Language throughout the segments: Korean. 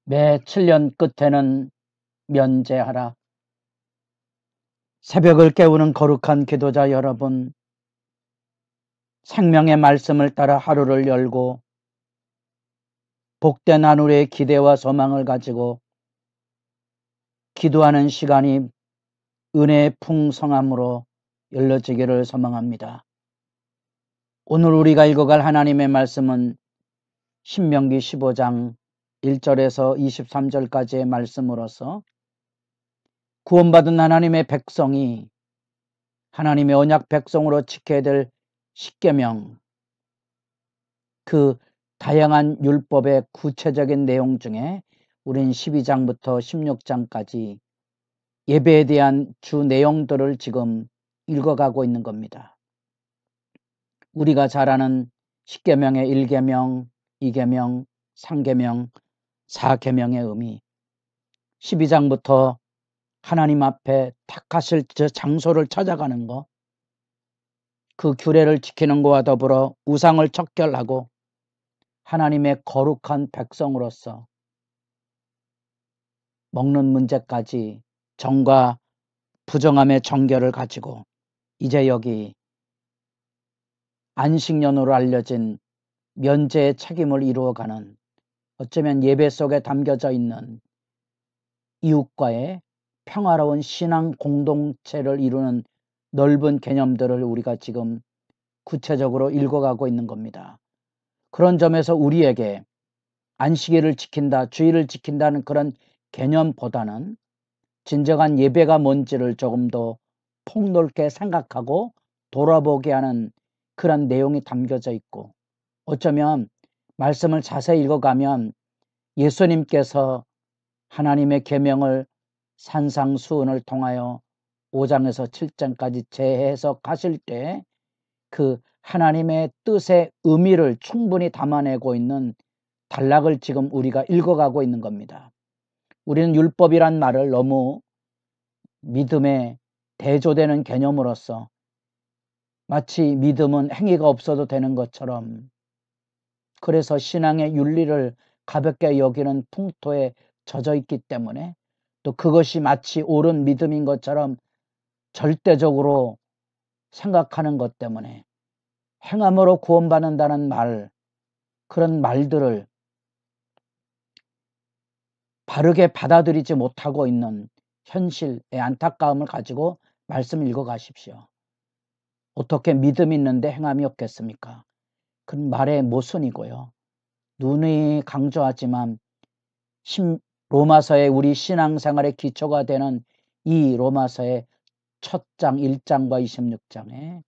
매 7년 끝에는 면제하라. 새벽을 깨우는 거룩한 기도자 여러분, 생명의 말씀을 따라 하루를 열고 복된 하늘의 기대와 소망을 가지고 기도하는 시간이 은혜의 풍성함으로 열려지기를 소망합니다. 오늘 우리가 읽어갈 하나님의 말씀은 신명기 15장 1절에서 23절까지의 말씀으로서 구원받은 하나님의 백성이 하나님의 언약 백성으로 지켜야 될 십계명, 그 다양한 율법의 구체적인 내용 중에 우린 12장부터 16장까지 예배에 대한 주 내용들을 지금 읽어가고 있는 겁니다. 우리가 잘 아는 십계명의 1계명, 2계명, 3계명, 4계명의 의미, 12장부터 하나님 앞에 탁하실 장소를 찾아가는 것, 그 규례를 지키는 것과 더불어 우상을 척결하고 하나님의 거룩한 백성으로서 먹는 문제까지 정과 부정함의 정결을 가지고 이제 여기 안식년으로 알려진 면제의 책임을 이루어가는, 어쩌면 예배 속에 담겨져 있는 이웃과의 평화로운 신앙 공동체를 이루는 넓은 개념들을 우리가 지금 구체적으로 읽어가고 있는 겁니다. 그런 점에서 우리에게 안식일을 지킨다, 주일을 지킨다는 그런 개념보다는 진정한 예배가 뭔지를 조금 더 폭넓게 생각하고 돌아보게 하는 그런 내용이 담겨져 있고, 어쩌면 말씀을 자세히 읽어가면 예수님께서 하나님의 계명을 산상수훈을 통하여 5장에서 7장까지 재해석하실 때 그 하나님의 뜻의 의미를 충분히 담아내고 있는 단락을 지금 우리가 읽어가고 있는 겁니다. 우리는 율법이란 말을 너무 믿음에 대조되는 개념으로서 마치 믿음은 행위가 없어도 되는 것처럼, 그래서 신앙의 윤리를 가볍게 여기는 풍토에 젖어 있기 때문에, 또 그것이 마치 옳은 믿음인 것처럼 절대적으로 생각하는 것 때문에 행함으로 구원받는다는 말, 그런 말들을 바르게 받아들이지 못하고 있는 현실의 안타까움을 가지고 말씀 읽어가십시오. 어떻게 믿음이 있는데 행함이 없겠습니까? 그런 말의 모순이고요. 누누이 강조하지만 로마서의 우리 신앙생활의 기초가 되는 이 로마서의 첫 장 1장과 26장에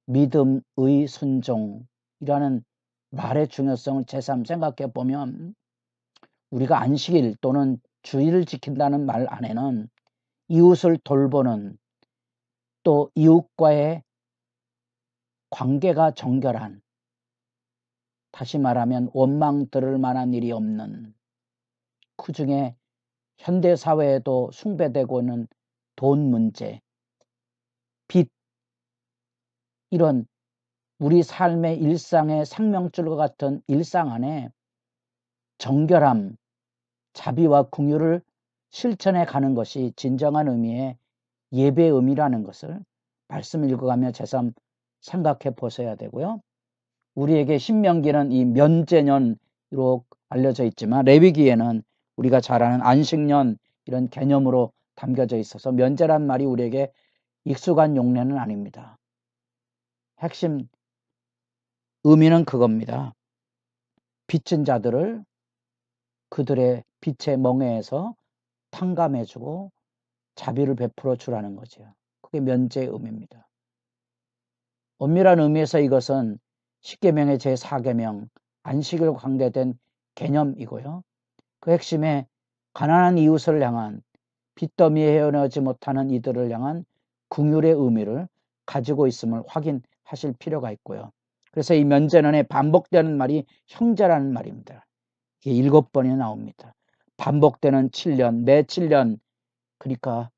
믿음, 의, 순종이라는 말의 중요성을 새삼 생각해 보면, 우리가 안식일 또는 주일을 지킨다는 말 안에는 이웃을 돌보는, 또 이웃과의 관계가 정결한, 다시 말하면 원망 들을 만한 일이 없는, 그 중에 현대사회에도 숭배되고 있는 돈 문제, 빚, 이런 우리 삶의 일상의 생명줄과 같은 일상 안에 정결함, 자비와 긍휼을 실천해 가는 것이 진정한 의미의 예배의 의미라는 것을 말씀 읽어가며 새삼 생각해 보셔야 되고요. 우리에게 신명기는 이 면제년으로 알려져 있지만 레위기에는 우리가 잘 아는 안식년, 이런 개념으로 담겨져 있어서 면제란 말이 우리에게 익숙한 용례는 아닙니다. 핵심 의미는 그겁니다. 빚진 자들을 그들의 빚의 멍에에서 탕감해주고 자비를 베풀어 주라는 거죠. 그게 면제의 의미입니다. 엄밀한 의미에서 이것은 십계명의 제4계명 안식일 관계된 개념이고요. 그 핵심에 가난한 이웃을 향한, 빚더미에 헤어나오지 못하는 이들을 향한 긍휼의 의미를 가지고 있음을 확인하실 필요가 있고요. 그래서 이 면제년에 반복되는 말이 형제라는 말입니다. 이게 7번이 나옵니다. 반복되는 7년, 매 7년, 그러니까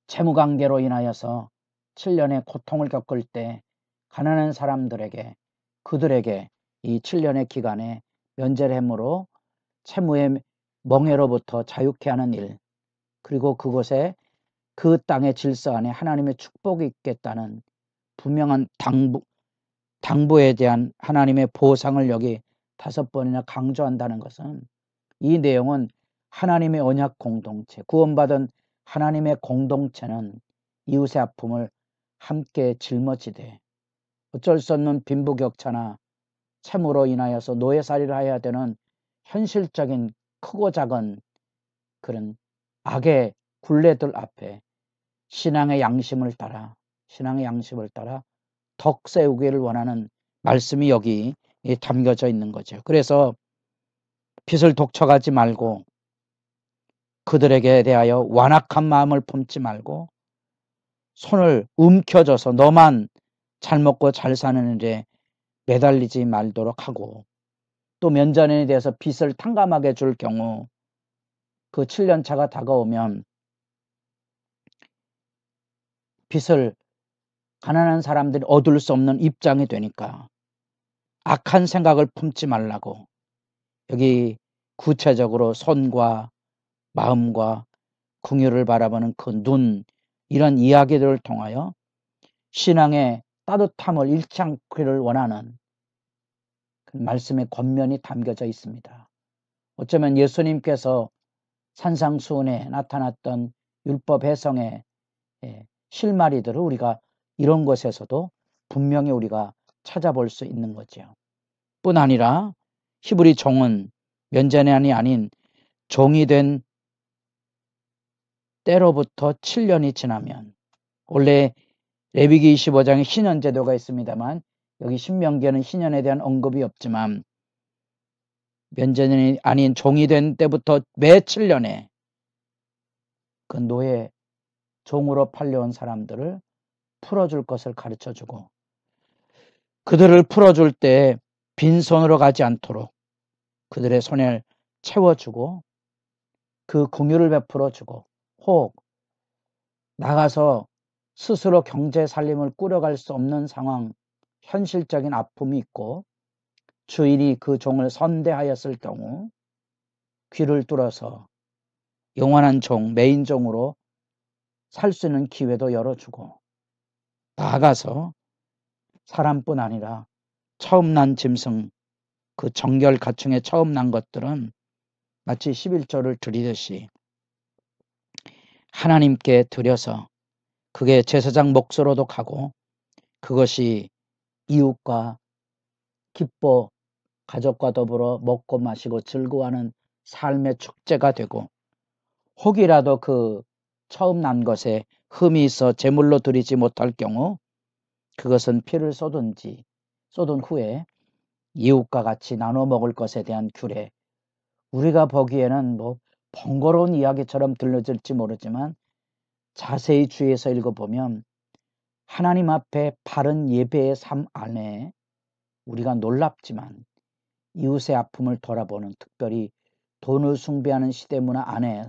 채무관계로 인하여서 7년의 고통을 겪을 때 가난한 사람들에게, 그들에게 이 7년의 기간에 면제를 함으로 채무의 멍해로부터 자유케 하는 일, 그리고 그곳에 그 땅의 질서 안에 하나님의 축복이 있겠다는 분명한 당부에 대한 하나님의 보상을 여기 5번이나 강조한다는 것은, 이 내용은 하나님의 언약 공동체, 구원받은 하나님의 공동체는 이웃의 아픔을 함께 짊어지되 어쩔 수 없는 빈부격차나 채무로 인하여서 노예살이를 해야 되는 현실적인 크고 작은 그런 악의 굴레들 앞에 신앙의 양심을 따라 덕 세우기를 원하는 말씀이 여기 담겨져 있는 거죠. 그래서 빚을 독촉하지 말고, 그들에게 대하여 완악한 마음을 품지 말고, 손을 움켜줘서 너만 잘 먹고 잘 사는 일에 매달리지 말도록 하고, 또 면전에 대해서 빚을 탕감하게 줄 경우 그 7년 차가 다가오면 빚을 가난한 사람들이 얻을 수 없는 입장이 되니까 악한 생각을 품지 말라고, 여기 구체적으로 손과 마음과 긍휼을 바라보는 그 눈, 이런 이야기들을 통하여 신앙의 따뜻함을 잃지 않기를 원하는 그 말씀의 권면이 담겨져 있습니다. 어쩌면 예수님께서 산상수훈에 나타났던 율법 해성의 실마리들을 우리가 이런 것에서도 분명히 우리가 찾아볼 수 있는 거죠. 뿐 아니라 히브리 종은 면제난이 아닌 종이 된 때로부터 7년이 지나면, 원래 레위기 25장에 신년 제도가 있습니다만 여기 신명기에는 신년에 대한 언급이 없지만, 면제난이 아닌 종이 된 때부터 매 7년에 그 노예, 종으로 팔려온 사람들을 풀어줄 것을 가르쳐주고, 그들을 풀어줄 때 빈손으로 가지 않도록 그들의 손을 채워주고 그 긍휼을 베풀어주고, 혹 나가서 스스로 경제 살림을 꾸려갈 수 없는 상황, 현실적인 아픔이 있고 주인이 그 종을 선대하였을 경우 귀를 뚫어서 영원한 종, 메인 종으로 살 수 있는 기회도 열어주고, 나아가서 사람뿐 아니라 처음 난 짐승, 그 정결 가축에 처음 난 것들은 마치 11조를 드리듯이 하나님께 드려서 그게 제사장 몫으로도 가고, 그것이 이웃과 기뻐 가족과 더불어 먹고 마시고 즐거워하는 삶의 축제가 되고, 혹이라도 그 처음 난 것에 흠이 있어 제물로 드리지 못할 경우 그것은 피를 쏟은 후에 이웃과 같이 나눠 먹을 것에 대한 규례, 우리가 보기에는 뭐 번거로운 이야기처럼 들려질지 모르지만 자세히 주의해서 읽어보면 하나님 앞에 바른 예배의 삶 안에 우리가 놀랍지만 이웃의 아픔을 돌아보는, 특별히 돈을 숭배하는 시대 문화 안에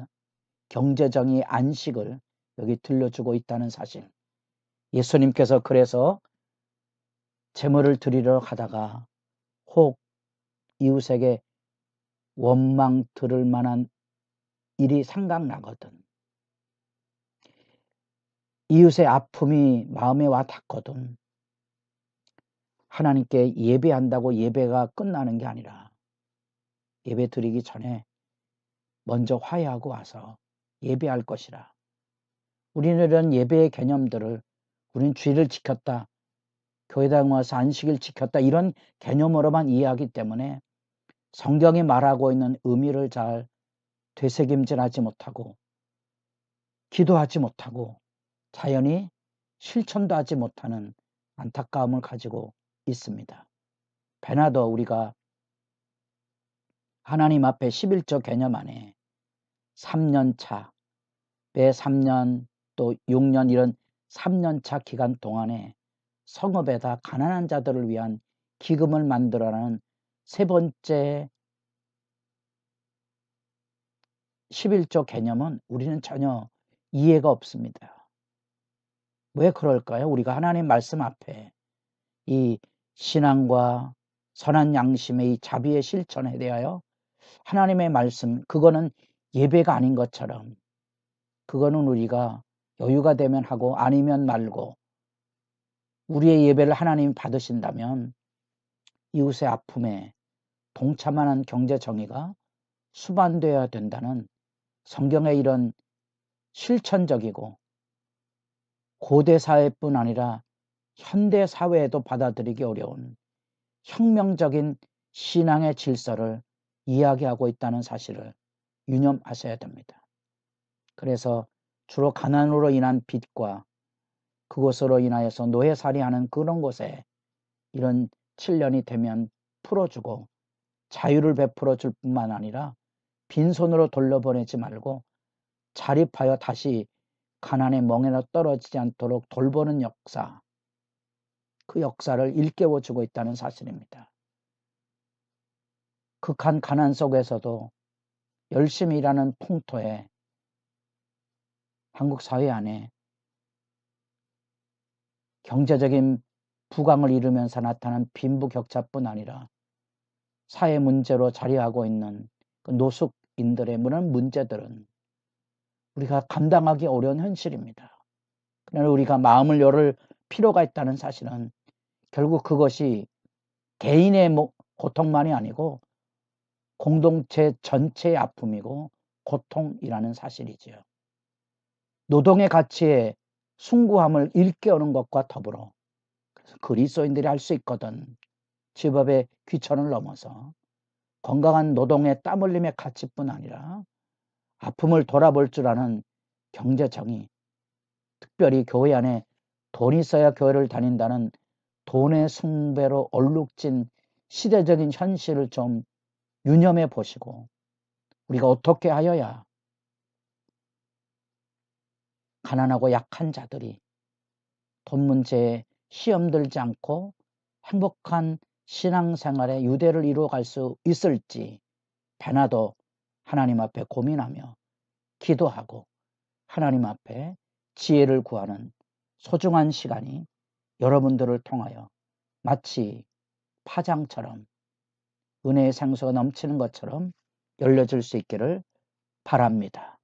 경제적인 안식을 여기 들려주고 있다는 사실. 예수님께서 그래서 제물을 드리러 가다가 혹 이웃에게 원망 들을 만한 일이 생각나거든, 이웃의 아픔이 마음에 와 닿거든, 하나님께 예배한다고 예배가 끝나는 게 아니라 예배 드리기 전에 먼저 화해하고 와서 예배할 것이라. 우리는 이런 예배의 개념들을, 우리는 주일을 지켰다, 교회당 와서 안식일 지켰다, 이런 개념으로만 이해하기 때문에 성경이 말하고 있는 의미를 잘 되새김질하지 못하고 기도하지 못하고 자연히 실천도 하지 못하는 안타까움을 가지고 있습니다. 배나 더 우리가 하나님 앞에 11조 개념 안에 3년차, 매 3년 또 6년 이런 3년차 기간 동안에 성읍에다 가난한 자들을 위한 기금을 만들어라는 세 번째 11조 개념은 우리는 전혀 이해가 없습니다. 왜 그럴까요? 우리가 하나님 말씀 앞에 이 신앙과 선한 양심의 이 자비의 실천에 대하여 하나님의 말씀, 그거는 예배가 아닌 것처럼, 그거는 우리가 여유가 되면 하고 아니면 말고, 우리의 예배를 하나님이 받으신다면 이웃의 아픔에 동참하는 경제 정의가 수반되어야 된다는 성경의 이런 실천적이고 고대 사회뿐 아니라 현대 사회에도 받아들이기 어려운 혁명적인 신앙의 질서를 이야기하고 있다는 사실을 유념하셔야 됩니다. 그래서 주로 가난으로 인한 빚과 그것으로 인하여서 노예살이하는 그런 곳에 이런 7년이 되면 풀어주고 자유를 베풀어 줄 뿐만 아니라 빈손으로 돌려보내지 말고 자립하여 다시 가난의 멍에나 떨어지지 않도록 돌보는 역사, 그 역사를 일깨워주고 있다는 사실입니다. 극한 가난 속에서도 열심히 일하는 풍토에 한국 사회 안에 경제적인 부강을 이루면서 나타난 빈부격차뿐 아니라 사회 문제로 자리하고 있는 그 노숙인들의 그런 문제들은 우리가 감당하기 어려운 현실입니다. 그러나 우리가 마음을 열을 필요가 있다는 사실은 결국 그것이 개인의 고통만이 아니고 공동체 전체의 아픔이고 고통이라는 사실이지요. 노동의 가치에 숭고함을 일깨우는 것과 더불어, 그래서 그리스도인들이 할 수 있거든, 집업의 귀천을 넘어서 건강한 노동의 땀 흘림의 가치뿐 아니라 아픔을 돌아볼 줄 아는 경제정의, 특별히 교회 안에 돈이 있어야 교회를 다닌다는 돈의 숭배로 얼룩진 시대적인 현실을 좀 유념해 보시고, 우리가 어떻게 하여야 가난하고 약한 자들이 돈 문제에 시험 들지 않고 행복한 신앙생활의 유대를 이루어갈 수 있을지 배나도 하나님 앞에 고민하며 기도하고 하나님 앞에 지혜를 구하는 소중한 시간이 여러분들을 통하여 마치 파장처럼 은혜의 생수가 넘치는 것처럼 열려질 수 있기를 바랍니다.